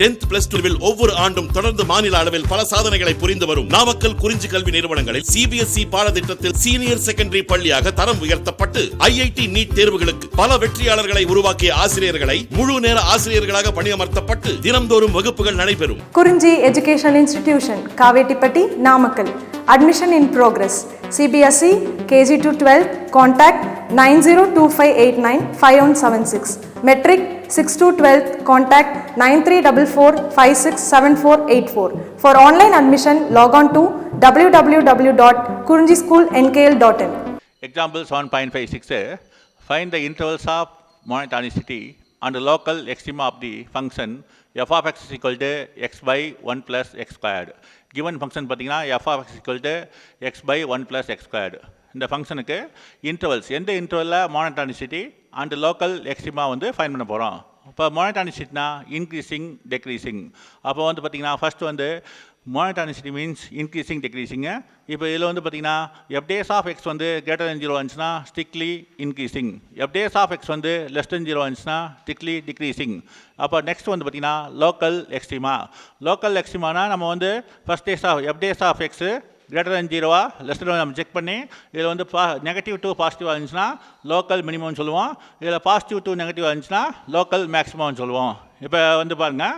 10th plus 2 will ஒவ்வொரு ஆண்டும் தொடர்ந்து மாநில அளவில் பல சாதனைகளை புரிந்து வரும் நாமக்கல் குறிஞ்சி கல்வி நிறுவனங்களில் சிபிஎஸ்இ பாடத்திட்டத்தில் சீனியர் செகண்டரி பள்ளியாக தரம் உயர்த்தப்பட்டு ஐஐடி நீட் தேர்வுகளுக்கு பல வெற்றியாளர்களை உருவாக்கிய ஆசிரியர்களை முழு நேர ஆசிரியர்களாக பணியமர்த்தப்பட்டு தினம்தோறும் வகுப்புகள் நடைபெறும். குறிஞ்சி educational institution, Kavettipatti, Namakkal. Admission in progress. CBSE KG to 12. Contact 9025895176. Metric 6 to 12. Contact 9344567484. For online admission, log on to www.kurinjischoolnkl.in. Example 7.56. Find the intervals of monotonicity and the local extrema of the function f of x is equal to x by 1 plus x squared. Given function பார்த்தீங்கன்னா f of x is equal to x by 1 plus x squared. இந்த ஃபங்க்ஷனுக்கு intervals எந்த இன்டர்வலில் மோனோடானிசிட்டி and local எக்ஸ்ட்ரீமா வந்து fine பண்ண போகிறோம். இப்போ மோனோடானிசிட்டினா increasing டெக்ரீசிங். அப்போ வந்து பார்த்திங்கன்னா ஃபஸ்ட்டு வந்து மோனோடானிசிட்டி மீன்ஸ் இன்க்ரீசிங் டெக்ரீசிங்கு. இப்போ இதில் வந்து பார்த்திங்கன்னா எஃப் டேஸ் ஆஃப் எக்ஸ் வந்து கிரேட்டர் தென் 0 இருந்துச்சுன்னா strictly increasing, f dash of x வந்து லெஸ் தென் 0 இருந்துச்சுன்னா ஸ்ட்ரிக்ட்லி டிக்ரீசிங். அப்போ நெக்ஸ்ட் வந்து பார்த்திங்கன்னா லோக்கல் எக்ஸ்ட்ரீமா. லோக்கல் எக்ஸ்ட்ரீமானா நம்ம வந்து first dash of f dash of x greater than 0 less than நம்ம செக் பண்ணி இதில் வந்து நெகட்டிவ் டு பாசிட்டிவாக இருந்துச்சுன்னா லோக்கல் மினிமம்னு சொல்லுவோம். இதில் பாசிட்டிவ் டு நெகட்டிவாக இருந்துச்சுன்னா லோக்கல் மேக்ஸிமம்னு சொல்லுவோம். இப்போ வந்து பாருங்கள்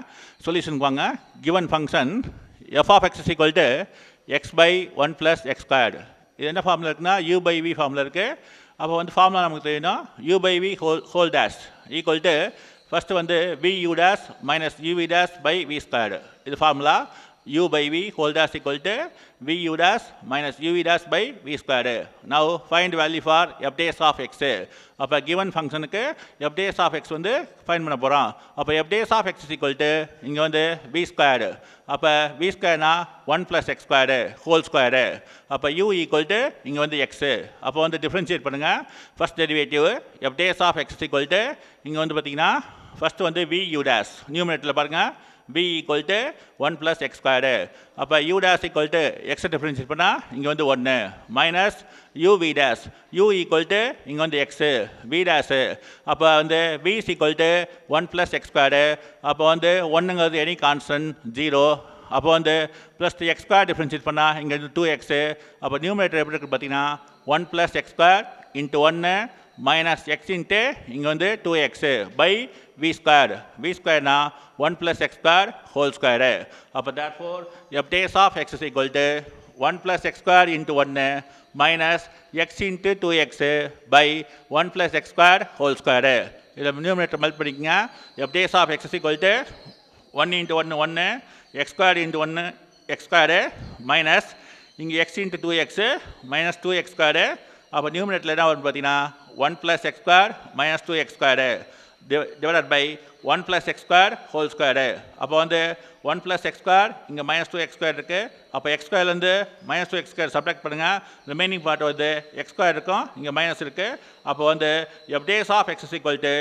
சொல்யூஷனுக்கு வாங்க. Given function f of x is equal to x by 1 plus x squared. இது என்ன ஃபார்முலா இருக்குன்னா u by v ஃபார்முலா இருக்குது. அப்போ வந்து ஃபார்முலா நமக்கு தெரியணும். u by v whole dash equal to first வந்து v u dash minus u v dash by v squared. இது formula. u by v whole dash equal to v u dash minus u v dash by v squared. Now find value for f dash of x. அப்போ given ஃபங்க்ஷனுக்கு f dash of x வந்து fine பண்ண போகிறோம். அப்போ f dash of x is equal to இங்கே வந்து v squared. அப்போ v squaredனா 1 plus x squared whole squared. அப்போ u equal to இங்கே வந்து x. அப்போ வந்து டிஃப்ரென்ஷியேட் பண்ணுங்கள். First derivative f dash of x is equal to இங்கே வந்து பார்த்தீங்கன்னா ஃபஸ்ட்டு வந்து v u dash நியூமரேட்டரில் பாருங்கள் b equal to 1 plus x squared. அப்போ u dash equal to x differentiate பண்ணால் இங்கே வந்து 1 minus u v dash u equal to இங்கே வந்து x v dash. அப்போ வந்து v is equal to 1 plus x squared. அப்போ வந்து 1ங்கிறது எனி கான்ஸ்டன்ட் 0. அப்போ வந்து ப்ளஸ் எக்ஸ் ஸ்கொயர் டிஃபரன்ஷியேட் பண்ணால் இங்கே வந்து 2x. அப்போ நியூமரேட்டர் எப்படி இருக்குது பார்த்தீங்கன்னா 1 plus x squared into 1 minus x into இங்கே வந்து 2x by v squared. v squaredனா 1 plus x squared whole squared. அப்போ therefore f dash of x is equal to 1 plus x squared into 1 minus x into 2x by 1 plus x squared whole squared. இதில் numerator மல்ட் பண்ணிக்கங்க. f dash of x is equal to 1 into 1 1 x squared into 1 x squared minus இங்கே x into 2x minus 2x squared. அப்போ நியூமரேட்டரில் என்ன வரும் பார்த்தீங்கன்னா 1 plus x squared minus 2x squared divided by 1 plus x squared whole squared. அப்போ வந்து 1 plus x squared இங்கே minus 2x squared இருக்குது. அப்போ x squareலேருந்து minus 2x squared subtract பண்ணுங்கள். ரிமைனிங் பார்ட் வந்து x squared இருக்கும், இங்கே மைனஸ் இருக்குது. அப்போ வந்து f dash of x is equal to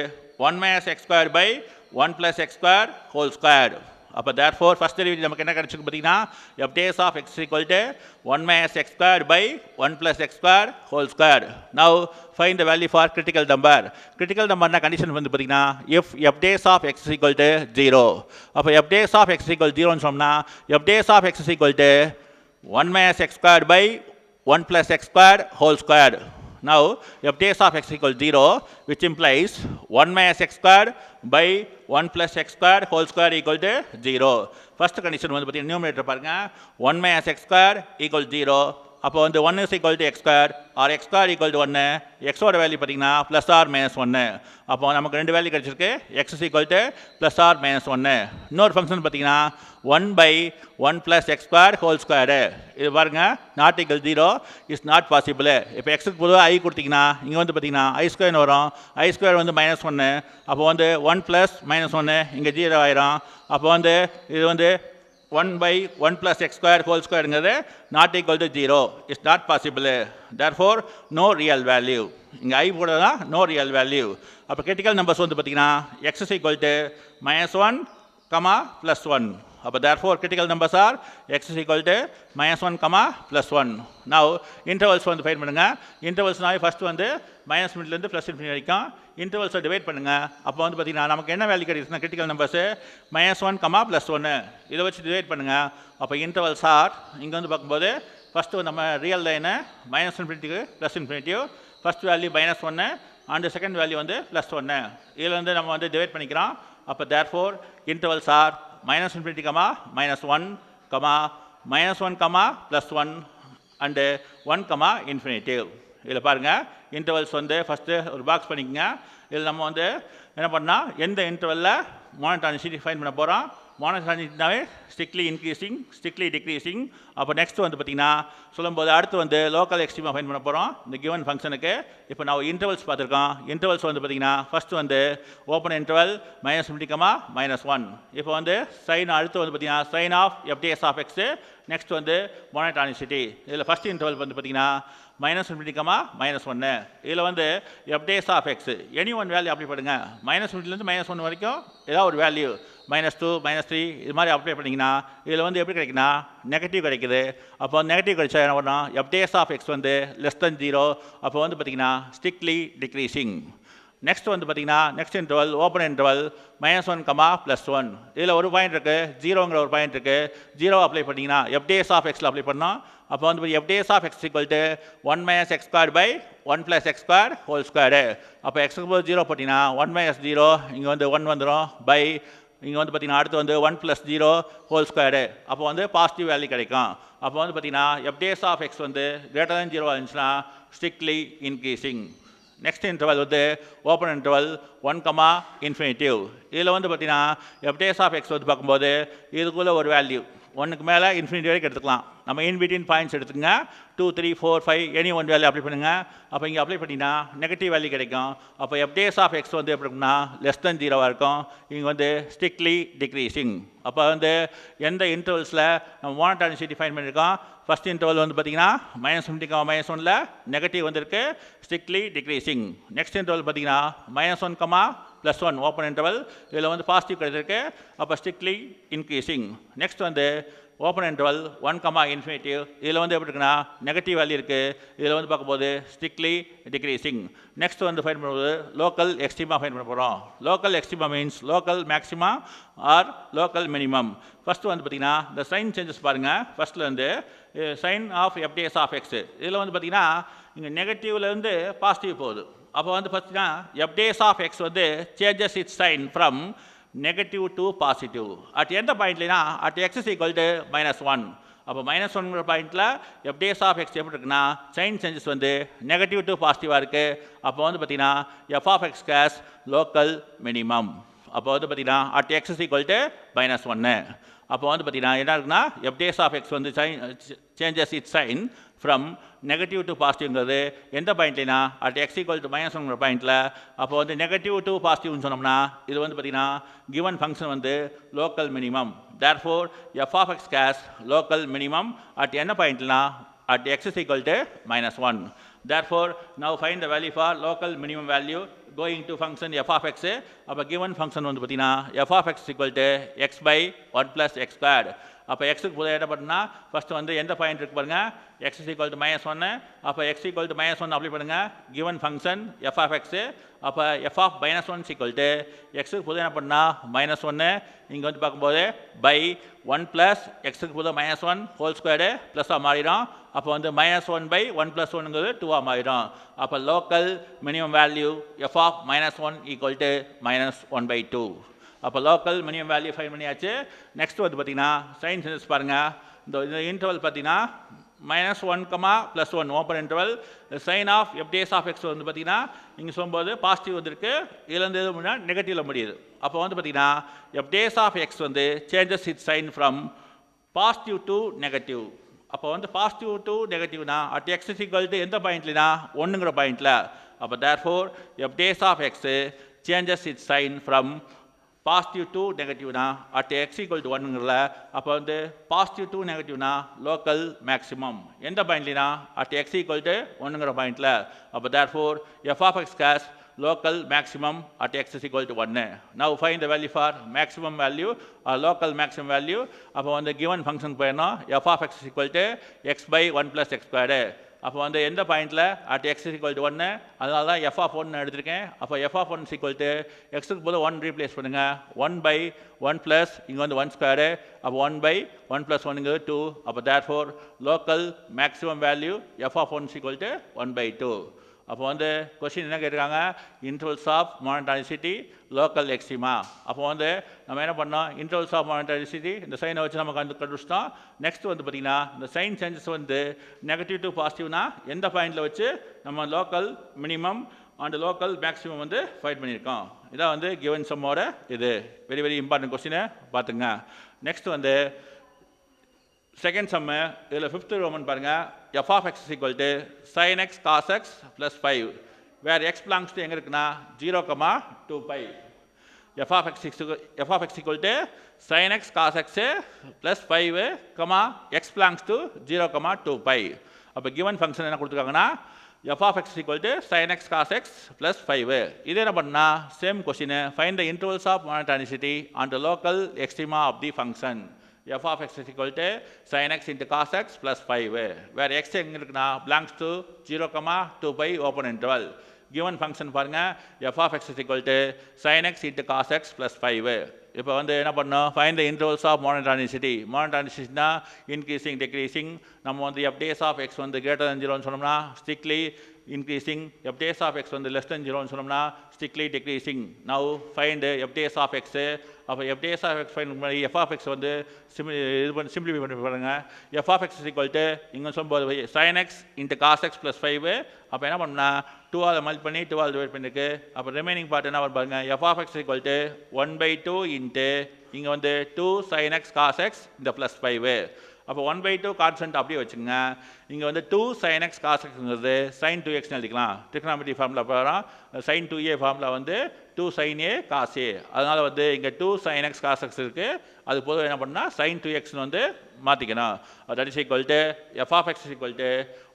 1 minus x squared by 1 plus x squared whole squared. அப்போ therefore ஃபஸ்ட் டெரிவேட்டிவ் நமக்கு என்ன கிடைச்சிருக்கு பார்த்தீங்கன்னா f dash of x is equal to 1 minus x squared by 1 plus x squared whole squared. Now find the value for critical number. critical numberனா condition வந்து பார்த்தீங்கன்னா if f dash of x is equal to 0. அப்போ f dash of x is equal to 0ன்னு சொன்னால் f dash of x is equal to 1 minus x squared by 1 plus x squared whole squared. Now f dash of x is equal to 0, which implies 1 minus x squared by 1 plus x squared whole square equal to 0. First condition வந்து பார்த்தீங்கன்னா numerator பாருங்கள் 1 minus x squared equal to 0. அப்போ வந்து 1 is equal to x squared or x squared equal to 1. xோட value பார்த்தீங்கன்னா plus or minus 1. அப்போ நமக்கு ரெண்டு value கிடச்சிருக்கு. x is equal to plus or minus 1. இன்னொரு ஃபங்க்ஷன் பார்த்தீங்கன்னா 1 by 1 plus x squared whole squared. இது பாருங்கள் not equal 0 is not possible. இப்போ எக்ஸுக்கு பொதுவாக ஐ கொடுத்தீங்கன்னா இங்கே வந்து பார்த்தீங்கன்னா ஐ ஸ்கொயர்னு வரும். ஐ ஸ்கொயர் வந்து மைனஸ் 1. அப்போ வந்து 1 plus minus 1 இங்கே 0 ஆயிரும். அப்போ வந்து இது வந்து 1 by 1 plus x squared whole squareங்கிறது not equal to 0. It's not possible. Therefore, no real value. இங்கே I போடுறதா no real value. அப்போ critical numbers வந்து பார்த்தீங்கன்னா x is equal to minus 1, plus 1. அப்போ therefore critical numbers are x is equal to -1, +1. Now intervals வந்து find பண்ணுங்க. இன்டர்வல்ஸ்னாவே first வந்து -லேருந்து +∞ வரைக்கும் இன்டர்வல்ஸை டிவைட் பண்ணுங்க. அப்போ வந்து பார்த்தீங்கன்னா நமக்கு என்ன வேல்யூ கிடைக்குதுன்னா கிரிட்டிக்கல் நம்பர்ஸ் -1, +1 இதை வச்சு டிவைட் பண்ணுங்க. அப்போ இன்டர்வல்ஸ் ஆர் இங்கே வந்து பார்க்கும்போது ஃபஸ்ட்டு நம்ம real line -∞ +∞, first value -1 and second value வந்து +1 இதில் வந்து நம்ம வந்து டிவைட் பண்ணிக்கிறோம். அப்போ therefore intervals are -∞, -1, -1, +1 and 1, infinitive. இதில் பாருங்கள் இன்டர்வல்ஸ் வந்து ஃபஸ்ட்டு ஒரு பாக்ஸ் பண்ணிக்கோங்க. இதில் நம்ம வந்து என்ன பண்ணால் எந்த இன்டர்வலில் மோனோடானிசிட்டி ஃபைண்ட் பண்ண போகிறோம். மோனோடானிசிட்டினாவே ஸ்ட்ரிக்ட்லி இன்க்ரீசிங், ஸ்ட்ரிக்ட்லி டிக்ரீசிங். அப்போ நெக்ஸ்ட் வந்து பார்த்திங்கன்னா சொல்லும்போது அடுத்து வந்து லோக்கல் எக்ஸ்ட்ரீமா ஃபைண்ட் பண்ண போகிறோம் இந்த கிவன் ஃபங்க்ஷனுக்கு. இப்போ நான் இன்டர்வல்ஸ் பார்த்துருக்கோம். இன்டர்வல்ஸ் வந்து பார்த்திங்கன்னா ஃபஸ்ட்டு வந்து ஓப்பன் இன்டர்வல் -∞, -1. இப்போ வந்து சைன் அடுத்து வந்து பார்த்திங்கன்னா sign of FDS of x. Next வந்து மோனோடானிசிட்டி. இதில் ஃபஸ்ட் இன்டர்வல் வந்து பார்த்திங்கன்னா -∞, -1 இதில் வந்து FDS of x any one value apply பண்ணுங்க. -∞லேருந்து -1 வரைக்கும் ஏதாவது ஒரு வேல்யூ -2, -3 இது மாதிரி அப்ளை பண்ணிங்கன்னா இதில் வந்து எப்படி கிடைக்குன்னா நெகட்டிவ் கிடைக்குது. அப்போ நெகட்டிவ் கிடைச்சா என்ன பண்ணோம் FDS ஆஃப் எக்ஸ் வந்து <0. அப்போ வந்து பார்த்திங்கன்னா ஸ்ட்ரிக்ட்லி டிக்ரீசிங். நெக்ஸ்ட் வந்து பார்த்திங்கன்னா நெக்ஸ்ட் இன்டர்வல் ஓப்பன் இன்டர்வல் -1, +1 இதில் ஒரு பாயிண்ட் இருக்குது 0ங்கிற ஒரு பாயிண்ட் இருக்குது. 0 அப்ளை பண்ணிங்கன்னா FDS ஆஃப் எக்ஸில் அப்ளை பண்ணோம். அப்போ வந்து FDS of X = 1 - x²/1 + x²². அப்போ x க்கு 0 போட்டிங்கன்னா 1 - 0 இங்கே வந்து 1 வந்துடும் பை இங்கே வந்து பார்த்திங்கன்னா அடுத்து வந்து 1 + 0² அப்போ வந்து பாசிட்டிவ் வேல்யூ கிடைக்கும். அப்போ வந்து பார்த்திங்கன்னா FDS ஆஃப் எக்ஸ் வந்து > 0 இருந்துச்சுன்னா ஸ்ட்ரிக்ட்லி இன்க்ரீசிங். நெக்ஸ்ட் இன்டர்வல் வந்து ஓப்பன் இன்டர்வல் 1, infinitive. இதில் வந்து பார்த்திங்கன்னா FDS ஆஃப் எக்ஸ் வந்து பார்க்கும்போது இதுக்குள்ளே ஒரு வேல்யூ 1க்கு மேலே இன்ஃபினிட்டி வரைக்கும் எடுத்துக்கலாம். நம்ம இன்பிட்வீன் பாயிண்ட்ஸ் எடுத்துக்கங்க 2, 3, 4, 5 எனி ஒன் வேல்யூ அப்ளை பண்ணுங்கள். அப்போ இங்கே அப்ளை பண்ணிங்கன்னா நெகட்டிவ் வேல்யூ கிடைக்கும். அப்போ FDS ஆஃப் எக்ஸ் வந்து எப்படி இருக்குன்னா <0 இருக்கும். இங்கே வந்து ஸ்ட்ரிக்ட்லி டிக்ரீசிங். அப்போ வந்து எந்த இன்டர்வல்ஸில் நம்ம மோனோடானிசிட்டி ஃபைண்ட் பண்ணியிருக்கோம். ஃபஸ்ட் இன்டர்வல் வந்து பார்த்திங்கன்னா -∞, -1ல் நெகட்டிவ் வந்திருக்கு ஸ்ட்ரிக்ட்லி டிக்ரீசிங். நெக்ஸ்ட் இன்டர்வல் பார்த்திங்கன்னா -1, +1 ஓப்பன் இன்டர்வல் இதில் வந்து பாசிட்டிவ் கிடைச்சிருக்கு. அப்போ ஸ்ட்ரிக்ட்லி இன்க்ரீசிங். நெக்ஸ்ட் வந்து ஓப்பன் இன்டர்வல் 1, infinitive இதில் வந்து எப்படி இருக்குன்னா நெகட்டிவ் வேல்யூ இருக்குது. இதில் வந்து பார்க்கும்போது ஸ்ட்ரிக்ட்லி டிக்ரீசிங். நெக்ஸ்ட் வந்து ஃபைண்ட் பண்ணும்போது லோக்கல் எக்ஸ்ட்ரீமா ஃபைண்ட் பண்ண போகிறோம். Local extrema means local maxima or local minimum. First வந்து பார்த்திங்கன்னா இந்த சைன் சேஞ்சஸ் பாருங்கள். ஃபஸ்ட்டில் வந்து sign of FDS of x இதில் வந்து பார்த்திங்கன்னா இங்கே நெகட்டிவ்லேருந்து பாசிட்டிவ் போகுது. அப்போ வந்து பார்த்திங்கன்னா FDS ஆஃப் எக்ஸ் வந்து changes it's sign from negative to positive at எந்த பாயிண்ட்லனா at x is equal to -1. அப்போ -1ங்கிற பாயிண்டில் FDS ஆஃப் எக்ஸ் எப்படி இருக்குன்னா சைன் சேஞ்சஸ் வந்து நெகட்டிவ் டு பாசிட்டிவாக இருக்குது. அப்போ வந்து பார்த்திங்கன்னா f of x has local minimum. அப்போ வந்து பார்த்திங்கன்னா at x is equal to -1. அப்போ வந்து பார்த்திங்கன்னா என்ன இருக்குன்னா FDS ஆஃப் எக்ஸ் வந்து changes it's sign from negative to பாசிட்டிவ்ங்கிறது எந்த பாயிண்ட்லனா அட் x = -1ங்கிற பாயிண்டில். அப்போ வந்து நெகட்டிவ் டு பாசிட்டிவ்னு சொன்னோம்னா இது வந்து பார்த்திங்கன்னா கிவன் ஃபங்க்ஷன் வந்து local minimum. therefore f of x has local minimum at என்ன பாயிண்ட்லனா at x is equal to -1. therefore now find the value for local minimum value going to function f of x. அப்போ given function வந்து பார்த்திங்கன்னா f of x equal to x/1 + x². அப்போ எக்ஸுக்கு புதிய என்ன பண்ணுன்னா ஃபஸ்ட்டு வந்து எந்த பாயிண்ட் இருக்கு பாருங்கள் x is equal to -1. அப்போ x equal to -1 அப்ளை பண்ணுங்கள் given function f of x. அப்போ f of -1 is equal to எக்ஸுக்கு புதிய என்ன பண்ணால் -1 இங்கே வந்து பார்க்கும்போது பை 1 + எக்ஸுக்கு புதிய -1² ப்ளஸ்ஸாக மாறிடும். அப்போ வந்து -1/1 + 1ங்கிறது 2ஆக மாறிடும். அப்போ local minimum value f of -1 equal to -1/2. அப்போ லோக்கல் மினிமம் வேல்யூ ஃபைண்ட் பண்ணியாச்சு. நெக்ஸ்ட் வந்து பார்த்திங்கன்னா சைன் சேஞ்சஸ் பாருங்கள். இந்த இன்டர்வல் பார்த்திங்கன்னா -1, +1 open interval sign of FDS of x வந்து பார்த்திங்கன்னா இங்கே சொல்லும்போது பாசிட்டிவ் வந்திருக்கு. இதுலேருந்து எது முடியும்னா நெகட்டிவில் முடியுது. அப்போ வந்து பார்த்திங்கன்னா FDS ஆஃப் எக்ஸ் வந்து changes it's sign from positive to negative. அப்போ வந்து பாசிட்டிவ் டு நெகட்டிவ்னா at x is equal to எந்த பாயிண்ட்லனா 1ங்கிற பாயிண்டில். அப்போ therefore FDS of x changes it's sign from positive to நெகட்டிவ்னா அட் x equal to 1ங்கிறல. அப்போ வந்து பாசிட்டிவ் டு நெகட்டிவ்னா லோக்கல் மேக்ஸிமம் எந்த பாயிண்ட்லனா அட் x equal to 1ங்கிற பாயிண்டில். அப்போ therefore f of x has local maximum at x is equal to 1. Now find the value for maximum value or local maximum value. அப்போ வந்து given function போயிடணும் f of x is equal to x by 1 plus x squared. அப்போ வந்து எந்த பாயிண்டில் at x is equal to 1 அதனால தான் f of 1 எடுத்திருக்கேன். அப்போ f of 1 is equal to x-க்கு போது 1 ரீப்ளேஸ் பண்ணுங்க 1 by 1 plus இங்கே வந்து 1 square அப்போ 1 by 1 plus 1 இங்கே 2 அப்போ therefore local maximum value f of 1 is equal to 1 by 2. அப்போ வந்து கொஸ்டின் என்ன கேட்டிருக்காங்க இன்டர்வல்ஸ் ஆஃப் மானிட்டாரிசிட்டி லோக்கல் எக்ஸ்ட்ரீமா. அப்போ வந்து நம்ம என்ன பண்ணோம் இன்டர்வல்ஸ் ஆஃப் மானிட்டாரிசிட்டி இந்த சைனை வச்சு நம்ம கண்டுபிடிச்சிட்டோம். நெக்ஸ்ட் வந்து பார்த்திங்கன்னா இந்த சைன் சேஞ்சஸ் வந்து நெகட்டிவ் டு பாசிட்டிவ்னா எந்த பாயிண்டில் வச்சு நம்ம local minimum and local maximum வந்து ஃபைண்ட் பண்ணியிருக்கோம். இதான் வந்து கிவன் சம்மோட இது வெரி வெரி இம்பார்ட்டன்ட் கொஸ்டினை பார்த்துங்க. நெக்ஸ்ட் வந்து செகண்ட் சம்மு இதில் ஃபிஃப்த் ரோமன் பாருங்கள் f of x is equal to sin x cos x plus 5 where x belongs to எங்கே இருக்குன்னா 0, 2 pi. f of x equal to sin x cos x plus 5, x belongs to 0, 2 pi. அப்போ given function என்ன கொடுத்துருக்காங்கன்னா f of x is equal to sin x cos x plus 5. இது என்ன பண்ணா same question find the intervals of monotonicity on the local extrema of the function. f of x is equal to sin x into cos x plus 5 where x எங்க இருக்குன்னா belongs to 0, 2 pi open interval. given function பாருங்க f of x is equal to sin x into cos x plus 5. இப்போ வந்து என்ன பண்ணோம் find the intervals of monotonicity. monotonicity increasing decreasing நம்ம வந்து f days of x வந்து greater than 0 னு சொன்னோம்னா strictly increasing, f days of x வந்து less than 0 னு சொன்னோம்னா strictly decreasing. now find f days of x. அப்போ f days of x find பண்ணி f of x வந்து சிம்பிளிஃபை பண்ணி பாருங்க f of x is equal to இங்கே சொல்லும்போது sin x into cos x plus 5. அப்போ என்ன பண்ணா 2ஆல் மல்டி பண்ணி 2ஆல் டிவைட் பண்ணிருக்கு. அப்போ ரிமைனிங் பார்ட் என்ன பாருங்க f of x is equal to 1 by 2 into இங்கே வந்து 2 sin x cos x இந்த ப்ளஸ் 5. அப்போ 1 by 2 கான்ஸ்டன்ட் அப்படியே வச்சுங்க. இங்கே வந்து 2 sin x cos xங்கிறது sin 2x எழுதிக்கலாம். ட்ரிக்னாமெட்ரி ஃபார்முலா போகிறோம் sin 2a ஃபார்முலா வந்து 2 sin a cos a. அதனால் வந்து இங்கே 2 sin x cos x இருக்குது. அது பொதுவாக என்ன பண்ணால் sin 2x வந்து மாற்றிக்கணும். That is equal to f of x is equal to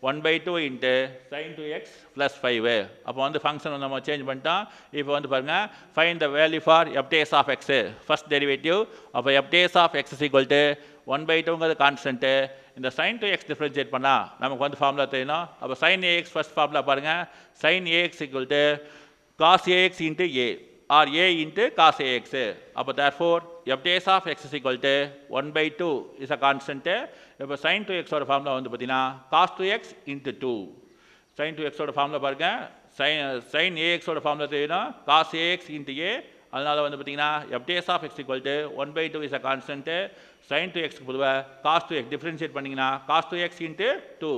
1 by 2 into sin 2x plus 5. அப்போ வந்து ஃபங்க்ஷன் வந்து நம்ம சேஞ்ச் பண்ணிட்டோம். இப்போ வந்து பாருங்கள் find the value for f days of x. First derivative அப்போ f days of x is equal to 1 by 2ங்கிறது கான்ஸ்டன்ட்டு. இந்த sin 2x டிஃப்ரென்ஷியேட் பண்ணால் நமக்கு வந்து ஃபார்முலா தெரியணும். அப்போ sin ax ஃபர்ஸ்ட் ஃபார்முலா பாருங்கள் sin ax equal to cos ax into a or a into cos ax. அப்போ therefore f days of x is equal to 1 by 2 is a constant. இப்போ sin 2x ஓட formula வந்து பார்த்தீங்கன்னா cos 2x into 2. sin 2x ஓட formula பாருங்க sin ax ஓட formula தெரியணும் cos ax into a. அதனால வந்து பார்த்தீங்கன்னா f days of x equal to 1 by 2 is a constant. sin 2x பொதுவாக cos 2x டிஃப்ரென்ஷியேட் பண்ணிங்கன்னா cos 2x into 2.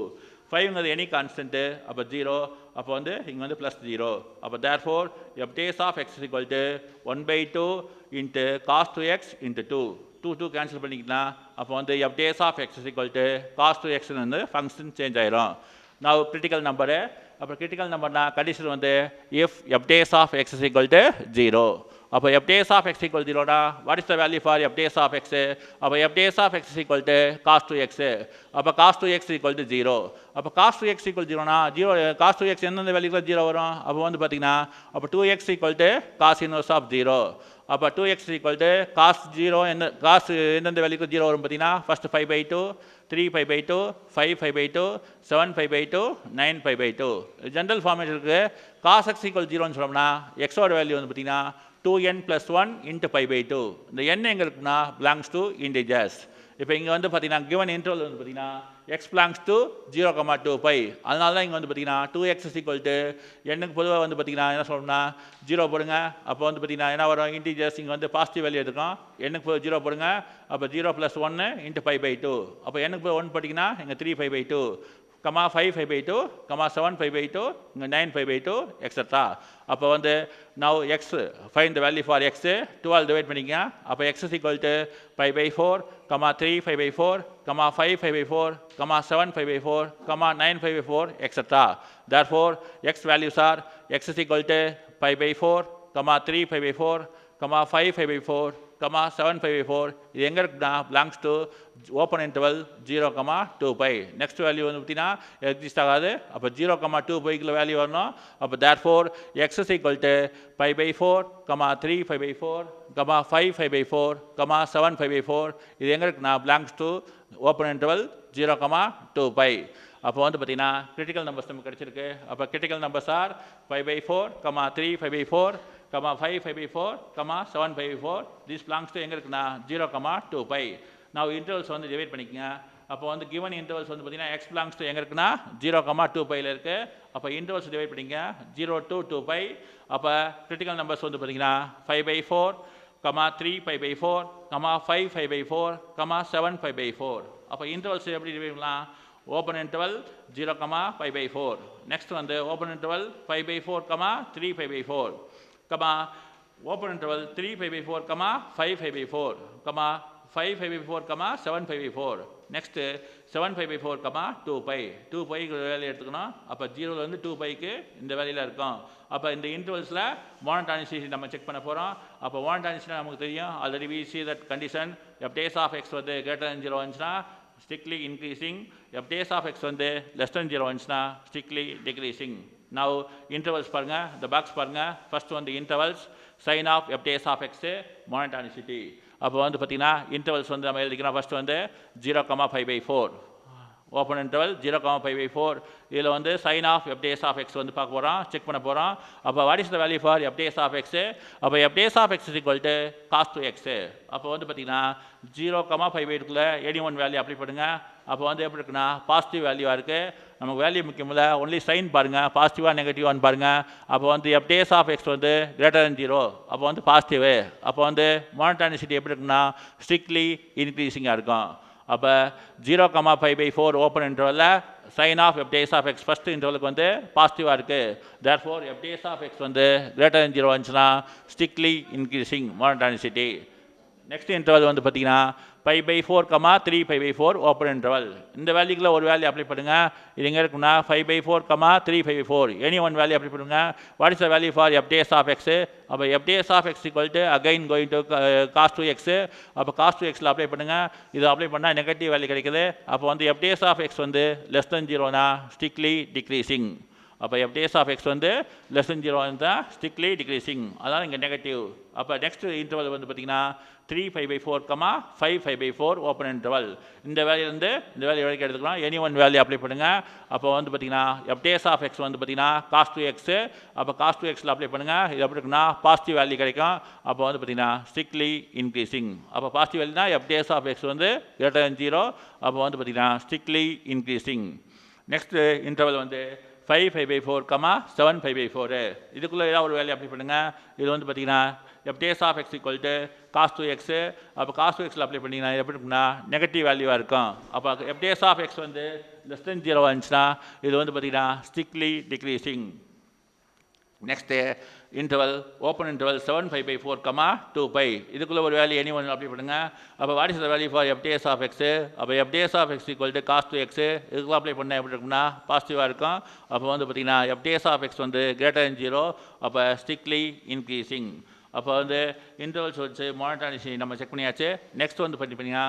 5ங்கிறது எனி கான்ஸ்டன்ட்டு அப்போ 0. அப்போ வந்து இங்கே வந்து ப்ளஸ் 0. அப்போ therefore f days of x is equal to 1 by 2 into cos 2x into 2. 2 cancel பண்ணிக்கலாம். அப்போ வந்து f days of x is equal to cos 2x வந்து ஃபங்க்ஷன் சேஞ்ச் ஆயிரும். now critical number. அப்போ கிரிட்டிக்கல் நம்பர்னா கண்டிஷன் வந்து if f days of x is equal to 0. அப்போ f days of x equal to 0 னா what is the value for f days of x? அப்போ f days of x is equal to cos 2x. அப்போ cos 2x equal to 0. அப்போ cos 2x equal to 0 னா 0 cos 2x எந்தெந்த வேல்யூக்கு 0 வரும்? அப்போ வந்து பார்த்தீங்கன்னா அப்போ 2x equal to cos inverse of 0. அப்போ 2x equal to cos 0 cos எந்தெந்த வேல்யூக்கு 0 வரும் பார்த்தீங்கன்னா first 5 by 2, 3 5 by 2, 5 5 by 2, 7 5 by 2, 9 5 by 2. General format இருக்குது. cos x equal 0ன்னு சொன்னோம்னா x ஓட வேல்யூ வந்து பார்த்தீங்கன்னா 2n plus 1 into pi by 2. இந்த n எங்கே இருக்குன்னா belongs to integers. இப்போ இங்கே வந்து பார்த்தீங்கன்னா given interval வந்து பார்த்தீங்கன்னா x belongs to 0, 2 pi. அதனால தான் இங்கே வந்து பார்த்தீங்கன்னா 2x is equal to n-க்கு பொதுவாக வந்து பார்த்தீங்கன்னா என்ன சொல்லணும்னா 0 போடுங்க. அப்போ வந்து பார்த்தீங்கன்னா என்ன வரும் integers இங்கே வந்து பாசிட்டிவ் வேல்யூ எடுக்கும். n-க்கு 0 போடுங்க. அப்போ 0 plus 1 into pi by 2. அப்போ n-க்கு 1 போட்டிங்கன்னா இங்கே 3 pi by 2. 5 5 by 2, 7 5 by 2, 9 5 by 2, etc. அப்போ வந்து now x find the value for x 12 divide பண்ணிங்க. அப்போ x is equal to pi by 4, 3 5 by 4, 5 5 by 4, 7 5 by 4, 9 5 by 4, etc. Therefore x values are x is equal to pi by 4, 3 5 by 4, 5 5 by 4, 7 5 by 4 இது எங்கே இருக்குன்னா belongs to open interval 0, 2 pi. Next value வந்து பார்த்தீங்கன்னா exist ஆகாது. அப்போ 0, 2 பைக்குள்ள value வரணும். அப்போ therefore x is equal to pi by 4, 3 pi by 4, 5 pi by 4, 7 pi by 4 இது எங்கே இருக்குன்னா belongs to open interval 0, 2 pi. அப்போ வந்து பார்த்தீங்கன்னா கிரிட்டிக்கல் நம்பர்ஸ் நமக்கு கிடைச்சிருக்கு. அப்போ critical numbers are 5 by 4, 3 5 by 4, 5 5 by 4, 7 5 by 4. This belongs to எங்கே இருக்குன்னா 0, 2 pi. நான் இன்டர்வல்ஸ் வந்து டிவைட் பண்ணிக்கங்க. அப்போ வந்து கிவன் இன்டர்வல்ஸ் வந்து பார்த்தீங்கன்னா எக்ஸ் பிலாங்ஸ் டு எங்கே இருக்குன்னா 0, 2 piல இருக்குது. அப்போ இன்டர்வல்ஸ் டிவைட் பண்ணிங்க 0 to 2 pi. அப்போ கிரிட்டிக்கல் நம்பர்ஸ் வந்து பார்த்தீங்கன்னா 5 by 4, 3 pi by 4, 5 5 by 4, 7 5 by 4. அப்போ இன்டர்வல்ஸ் எப்படி டிவைட் பண்ணலாம்? Open interval 0, 5 by 4. Next one the open interval 5 by 4, 3 5 by 4. Open interval 3 5 by 4, 5 5 by 4, 5 5 by 4, 7 5 by 4. Next 7 5 by 4, 2 pi. 2 pi value எடுத்துக்கணும். அப்போ 0லேருந்து 2 bike இந்த வேல்யூல இருக்கும். அப்போ இந்த இன்டர்வல்ஸில் மோனோடானிசிட்டி நம்ம செக் பண்ண போகிறோம். அப்போ மோனோடானிசிட்டி நமக்கு தெரியும். Already we see that condition if days of x வந்து greater than 0 வந்துச்சுன்னா strictly increasing. If days of x வந்து less than 0 வந்துச்சுன்னா strictly decreasing. Now intervals பாருங்க, the box பாருங்க. First one the intervals, sign of f days of x monotonicity. அப்போ வந்து பார்த்தீங்கன்னா intervals வந்து நம்ம எழுதிக்கிறோம். ஃபர்ஸ்ட் வந்து 0, 5 by 4. Open interval 0, 5 by 4. இதில் வந்து sign of f dash of x வந்து பார்க்க போகிறோம், செக் பண்ண போகிறோம். அப்போ what is the value for f dash of x? அப்போ f dash of x is equal to cos two x. அப்போ வந்து பார்த்தீங்கன்னா 0, 5 by 2க்குள்ள எனி ஒன் வேல்யூ அப்ளை பண்ணுங்க. அப்போ வந்து எப்படி இருக்குன்னா பாசிட்டிவ் வேல்யூவாக இருக்குது. நமக்கு வேல்யூ முக்கியமில்ல, ஒன்லி சைன் பாருங்கள், பாசிட்டிவாக நெகட்டிவான்னு பாருங்கள். அப்போ வந்து எஃப் டேஸ் ஆஃப் எக்ஸ் வந்து கிரேட்டர் than 0, அப்போ வந்து பாசிட்டிவ். அப்போ வந்து மோனோடானிசிட்டி எப்படி இருக்குன்னா ஸ்ட்ரிக்ட்லி இன்க்ரீசிங்காக இருக்கும். அப்போ 0, 5 by 4 ஓப்பன் இன்டர்வலில் sign of f dash of x first இன்டர்வலுக்கு வந்து பாசிட்டிவாக இருக்குது. Therefore f dash of x வந்து கிரேட்டர் than 0 வந்துச்சுன்னா strictly increasing monotonicity. Next interval வந்து பார்த்தீங்கன்னா 5 by 4, 3 5 by 4 ஓப்பன் இன்டர்வல். இந்த வேல்யூக்குள்ள ஒரு வேல்யூ அப்ளை பண்ணுங்க. இது எங்கே இருக்குன்னா 5 by 4, 3 5 by 4 any one value apply பண்ணுங்க. What is the value for f dash of x? அப்போ f dash of x equal to again going to cos two x. அப்போ cos two எக்ஸில் apply பண்ணுங்க. இது அப்ளை பண்ணால் negative value கிடைக்குது. அப்போ வந்து எஃப் டேஸ் ஆஃப் எக்ஸ் வந்து லெஸ் தென் 0னா ஸ்ட்ரிக்ட்லி டிக்ரீசிங். அப்போ எஃப் டேஸ் ஆஃப் எக்ஸ் வந்து லெஸ் தென் 0 இருந்தால் ஸ்ட்ரிக்ட்லி டிக்ரீசிங், அதான் இங்கே நெகட்டிவ். அப்போ நெக்ஸ்ட் இன்டர்வல் வந்து பார்த்தீங்கன்னா 3 5 by 4, 5 5 by 4 ஓப்பன் இன்டர்வல். இந்த வேல்யூ வந்து இந்த வேல்யூ வரைக்கும் எடுத்துக்கலாம். எனி ஒன் வேல்யூ அப்ளை பண்ணுங்கள். அப்போ வந்து பார்த்தீங்கன்னா எஃப் டேஸ் ஆஃப் எக்ஸ் வந்து பார்த்தீங்கன்னா காஸ் டு எக்ஸு. அப்போ காஸ் டு எக்ஸில் அப்ளை பண்ணுங்கள். இது எப்படி இருக்குன்னா பாசிட்டிவ் வேல்யூ கிடைக்கும். அப்போ வந்து பார்த்தீங்கன்னா ஸ்ட்ரிக்ட்லி இன்க்ரீசிங். அப்போ பாசிட்டிவ் வேல்யூனா எஃப் டேஸ் ஆஃப் எக்ஸ் வந்து கிரேட்டர் than 0, அப்போ வந்து பார்த்தீங்கன்னா ஸ்ட்ரிக்ட்லி இன்க்ரீசிங். நெக்ஸ்ட் இன்டர்வல் வந்து 5 5 by 4, 7 5 by 4. இதுக்குள்ளே ஏதாவது ஒரு வேல்யூ அப்ளை பண்ணுங்கள். இது வந்து பார்த்தீங்கன்னா f dash of x equal to cos two x. அப்போ காஸ் டு எக்ஸில் அப்ளை பண்ணிங்கன்னா எப்படி இருக்குன்னா நெகட்டிவ் வேல்யூவாக இருக்கும். அப்போ எஃப் டேஸ் ஆஃப் எக்ஸ் வந்து லெஸ் தென் 0 வந்துச்சுன்னா இது வந்து பார்த்தீங்கன்னா strictly decreasing. Next interval open interval 7 5 by 4, 2 pi. இதுக்குள்ளே ஒரு வேல்யூ எனி ஒன் அப்ளை பண்ணுங்க. அப்போ what is the value for f dash of x? அப்போ f dash of x equal to cos two x. இதுக்குள்ள அப்ளை பண்ணால் எப்படி இருக்குன்னா பாசிட்டிவாக இருக்கும். அப்போ வந்து பார்த்தீங்கன்னா எஃப் டேஸ் ஆஃப் எக்ஸ் வந்து கிரேட்டர் than 0, அப்போ ஸ்ட்ரிக்ட்லி இன்க்ரீசிங். அப்போ வந்து இன்டர்வல்ஸ் வச்சு மோனோடானிசிட்டி நம்ம செக் பண்ணியாச்சு. நெக்ஸ்ட் வந்து பார்த்தீங்கன்னா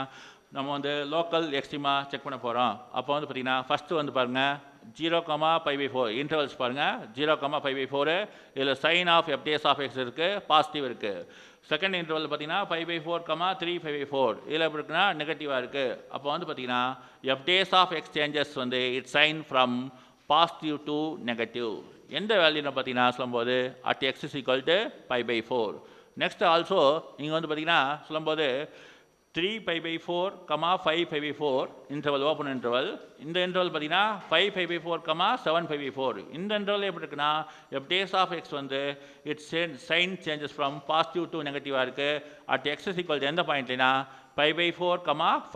நம்ம வந்து லோக்கல் எக்ஸ்ட்ரீமா செக் பண்ண போகிறோம். அப்போ வந்து பார்த்தீங்கன்னா ஃபஸ்ட்டு வந்து பாருங்கள் 0, 5 by 4 இன்டர்வல்ஸ் பாருங்கள். 0, 5 by 4 இதில் sign of f dash of x இருக்குது, பாசிட்டிவ் இருக்குது. செகண்ட் இன்டர்வல் பார்த்தீங்கன்னா 5 by 4, 3 5 by 4 இதில் எப்படி இருக்குன்னா நெகட்டிவாக இருக்குது. அப்போ வந்து பார்த்தீங்கன்னா f dash of x changes வந்து it sign from positive to negative. எந்த வேல்யூன்னு பார்த்தீங்கன்னா சொல்லும்போது at x is equal to 5 by 4. Next also நீங்கள் வந்து பார்த்தீங்கன்னா சொல்லும்போது 3 pi by 4, 5 pi by 4 interval open interval. இந்த இன்டர்வல் பார்த்தீங்கன்னா 5 pi by 4, 7 pi by 4. இந்த இன்டர்வல் எப்படி இருக்குன்னா எஃப் டேஸ் ஆஃப் எக்ஸ் வந்து its sign changes from positive to நெகட்டிவாக இருக்குது. அட் எக்ஸ் இஸ் ஈக்குவல் எந்த பாயிண்ட்லைனா 5 by 4,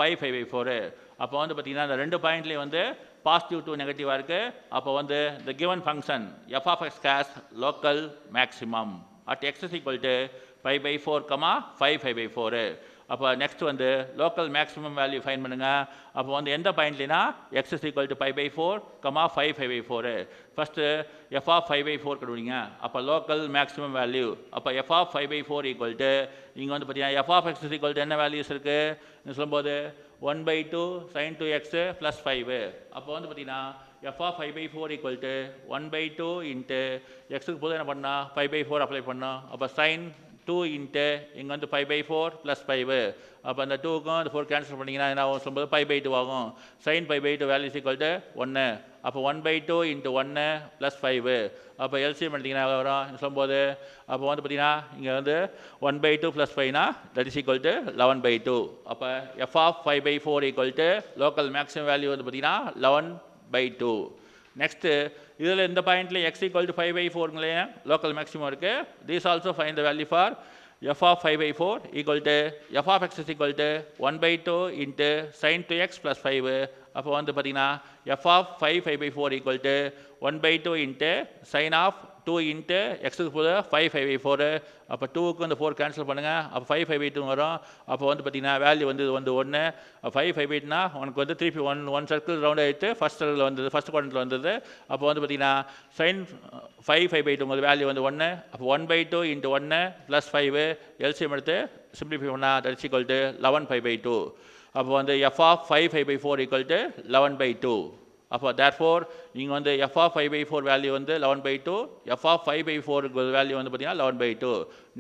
5 5 by 4. அப்போ வந்து பார்த்தீங்கன்னா இந்த ரெண்டு பாயிண்ட்லேயும் வந்து பாசிட்டிவ் டு நெகட்டிவாக இருக்குது. அப்போ வந்து the given function f of x has local maximum at x is equal to 5 by 4, 5 5 by 4. அப்போ நெக்ஸ்ட் வந்து லோக்கல் மேக்ஸிமம் வேல்யூ ஃபைன் பண்ணுங்க. அப்போ வந்து எந்த பாயிண்ட்லினா x is equal to 5/4 comma 5 5/4. First f of 5/4 கண்டுபிடிங்க. அப்போ லோக்கல் மேக்ஸிமம் வேல்யூ. அப்போ எஃப் ஆஃப் 5/4 ஈக்குவல் டு இங்கே வந்து பார்த்தீங்கன்னா f of x is equal to என்ன வேல்யூஸ் இருக்குது சொல்லும்போது 1/2 sin 2x + 5. அப்போ வந்து பார்த்தீங்கன்னா f of 5/4 equal to 1/2 into எக்ஸுக்கு போது என்ன பண்ணால் 5/4 அப்ளை பண்ணோம். அப்போ sin 2 இன்ட்டு இங்கே வந்து 5/4 + 5. அப்போ அந்த 2க்கும் அந்த 4 கேன்சல் பண்ணிங்கன்னா என்ன ஆகும் சொல்லும்போது 5/2 ஆகும். sin 5/2 value equal to 1. அப்போ 1/2 இன்ட்டு 1 + 5. அப்போ எல்சிஎம் எடுத்திங்கன்னா வரும் சொல்லும்போது அப்போ வந்து பார்த்தீங்கன்னா இங்கே வந்து 1/2 + 5னா தட் இஸ் ஈக்குவல் டு 11/2. அப்போ f of 5/4 equal to local maximum value வந்து பார்த்தீங்கன்னா 11/2. நெக்ஸ்ட்டு இதில் இந்த பாயிண்ட்டில் எக்ஸ் ஈக்குவல் டு 5/4ங்களே லோக்கல் மேக்ஸிமம் இருக்குது. These also find the value for f of 5/4 equal to f of x is equal to 1/2 into sin 2x + 5. அப்போ வந்து பார்த்தீங்கன்னா f of 5/4 equal to 1/2 into sin of 2 into எக்ஸுக்கு போது 5/4. அப்போ 2க்கு வந்து 4 கேன்சல் பண்ணுங்கள். அப்போ 5/2 வரும். அப்போ வந்து பார்த்தீங்கன்னா வேல்யூ வந்து 1. 5/8னா உனக்கு வந்து திருப்பி ஒன் சர்க்கிள் ரவுண்ட் ஆகிட்டு ஃபஸ்ட் சர்க்கிள் வந்தது, ஃபஸ்ட் குவாட்ரண்ட்டில் வந்தது. அப்போ வந்து பார்த்தீங்கன்னா sin 5/8 உங்கள் வேல்யூ வந்து 1. அப்போ 1/2 இன்ட்டு 1 + 5 எல்சிஎம் எடுத்து சிம்பிளிஃபை பண்ணால் தட் இஸ் ஈக்குவல் டு 11/2. அப்போ வந்து எஃப் ஆஃப் 5/4 ஈக்குவல் டு 11/2. அப்போ தேர்ஃபோர் இங்கே வந்து எஃப் ஆஃப் 5/4 வேல்யூ வந்து 11/2, எஃப் ஆஃப் 5/4 வேல்யூ வந்து பார்த்தீங்கன்னா 11/2.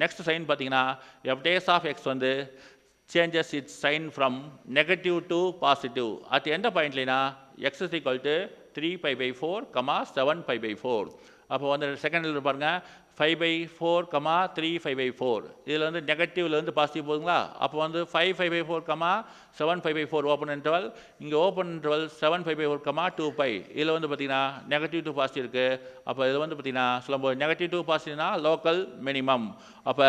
நெக்ஸ்ட் சைன் பார்த்தீங்கன்னா எஃப் டேஸ் ஆஃப் எக்ஸ் வந்து changes it's sign from negative to positive at எந்த பாயிண்ட்லினா எக்ஸ் இஸ் ஈக்குவல் டு 3π/4 7π/4. அப்போ வந்து செகண்டில் பாருங்கள் 5/4 3π/4. இதில் வந்து நெகட்டிவ்லேருந்து பாசிட்டிவ் போகுதுங்களா. அப்போ வந்து 5π/4 7π/4 ஓப்பன் இன்டர்வல். இங்கே ஓப்பன் இன்டர்வல் 7π/4 2π. இதில் வந்து பார்த்தீங்கன்னா நெகட்டிவ் டு பாசிட்டிவ் இருக்குது. அப்போ இது வந்து பார்த்தீங்கன்னா சொல்லும்போது நெகட்டிவ் டு பாசிட்டிவ்னா லோக்கல் மினிமம். அப்போ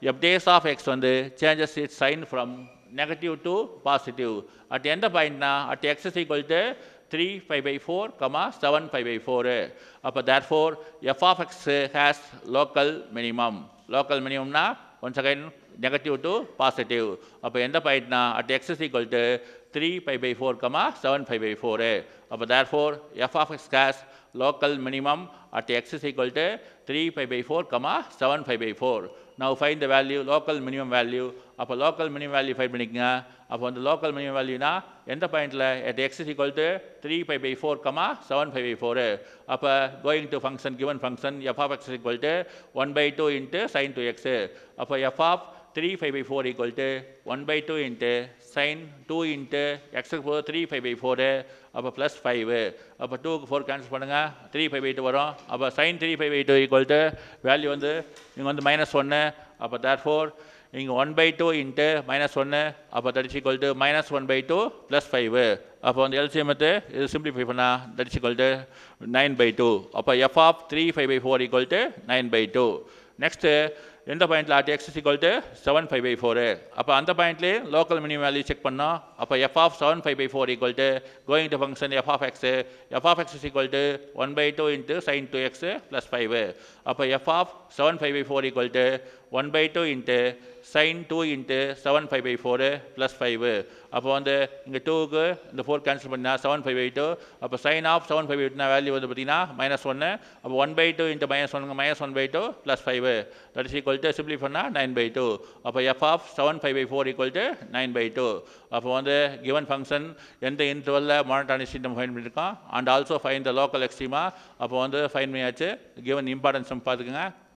எஃப் டேஸ் ஆஃப் எக்ஸ் வந்து changes it's sign from negative to positive at எந்த பாயிண்ட்னா at x is equal to 3π/4 7π/4. அப்போ therefore f of x has local minimum. Local மினிமம்னா once again negative to positive. அப்போ எந்த பாயிண்ட்னா at x is equal to 3π/4 7π/4. அப்போ therefore f of x has local minimum at x is equal to 3π/4 7π/4. Now find the value local minimum value. அப்போ local minimum value find பண்ணிக்கங்க. அப்போ அந்த local minimum valueனா எந்த பாயிண்டில் at x is equal to 3π/4 7π/4. அப்போ going to function given function f of x is equal to 1/2 into sin 2x. அப்போ f of 3π/4 equal to 1/2 into sin 2 into x 3π/4. அப்போ plus 5. அப்போ 2க்கு 4 கேன்சல் பண்ணுங்கள், 3π/2 வரும். அப்போ sin 3π/2 ஈக்குவல் டு வேல்யூ வந்து இங்கே வந்து -1. அப்போ தேர்ஃபோர் இங்கே 1/2 இன்ட்டு -1. அப்போ that is equal to -1/2 plus 5. அப்போ வந்து எல்சிஎம் எடுத்து இது சிம்பிளிஃபை பண்ணால் தட் இஸ் ஈக்குவல் டு 9/2. அப்போ f of 3π/4 equal to 9/2. Next எந்த பாயிண்டில் at x is equal to 7π/4. அப்போ அந்த பாயிண்ட்லேயே லோக்கல் மினிமம் வேல்யூ செக் பண்ணோம். அப்போ f of 7π/4 equal to going to function f of x is equal to 1/2 into sin 2x plus 5. அப்போ f of 7π/4 equal to 1/2 into sin 2 into 7π/4 plus 5. அப்போ வந்து இங்கே 2க்கு இந்த 4 கேன்சல் பண்ணால் 7π/2. அப்போ sin ஆஃப் 7π/2 வேல்யூ வந்து பார்த்தீங்கன்னா -1. அப்போ 1/2 into -1/2 plus 5. That is equal to simply பண்ணால் 9/2. அப்போ எஃப் ஆஃப் 7π/4 ஈக்குவல் டு 9/2. அப்போ வந்து கிவன் ஃபங்க்ஷன் எந்த இன்டர்வலில் மோனோடானிசிட்டி நம்ம ஃபைன் பண்ணியிருக்கோம் and also find the local எக்ஸ்ட்ரீமா. அப்போ வந்து ஃபைன் பண்ணியாச்சு. கிவன் இம்பார்ட்டன்ஸ் பார்த்துக்குங்க.